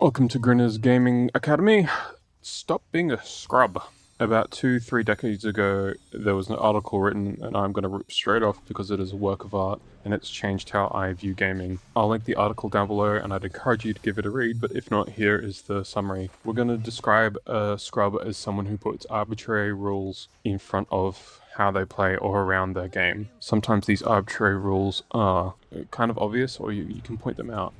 Welcome to Griner's Gaming Academy. Stop being a scrub. About 2-3 decades ago, there was an article written, and I'm going to rip straight off because it is a work of art, and it's changed how I view gaming. I'll link the article down below, and I'd encourage you to give it a read, but if not, here is the summary. We're going to describe a scrub as someone who puts arbitrary rules in front of how they play or around their game. Sometimes these arbitrary rules are kind of obvious, or you can point them out.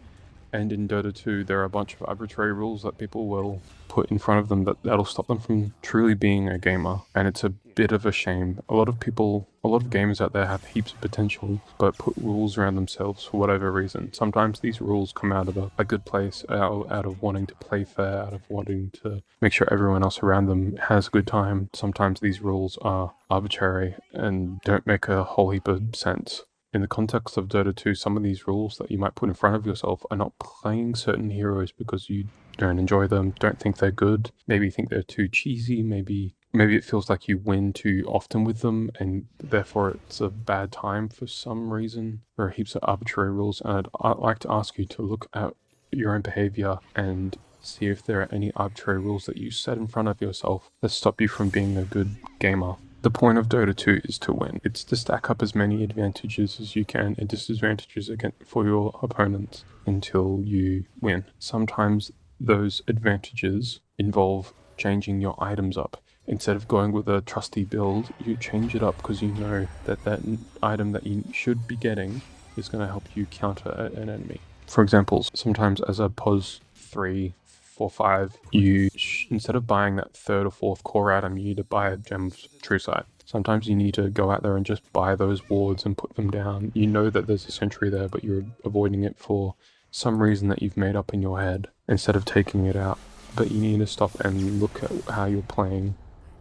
And in Dota 2, there are a bunch of arbitrary rules that people will put in front of them that'll stop them from truly being a gamer. And it's a bit of a shame. A lot of gamers out there have heaps of potential, but put rules around themselves for whatever reason. Sometimes these rules come out of a good place, out of wanting to play fair, out of wanting to make sure everyone else around them has a good time. Sometimes these rules are arbitrary and don't make a whole heap of sense. In the context of Dota 2, some of these rules that you might put in front of yourself are not playing certain heroes because you don't enjoy them, don't think they're good, maybe think they're too cheesy, maybe it feels like you win too often with them and therefore it's a bad time for some reason. There are heaps of arbitrary rules, and I'd like to ask you to look at your own behavior and see if there are any arbitrary rules that you set in front of yourself that stop you from being a good gamer. The point of Dota 2 is to win. It's to stack up as many advantages as you can and disadvantages for your opponents until you win. Sometimes those advantages involve changing your items up. Instead of going with a trusty build, you change it up because you know that item that you should be getting is going to help you counter an enemy. For example, sometimes as a POS 3, 4, 5, instead of buying that third or fourth core item, you need to buy a gem of true sight. Sometimes you need to go out there and just buy those wards and put them down. You know that there's a sentry there, but you're avoiding it for some reason that you've made up in your head instead of taking it out. But you need to stop and look at how you're playing.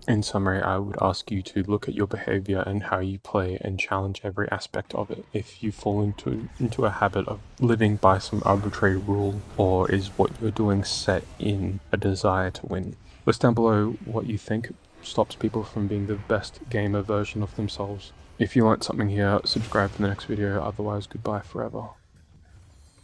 In summary, I would ask you to look at your behavior and how you play and challenge every aspect of it. If you fall into a habit of living by some arbitrary rule, or is what you're doing set in a desire to win. List down below what you think stops people from being the best gamer version of themselves. If you learned something here, subscribe for the next video, otherwise goodbye forever.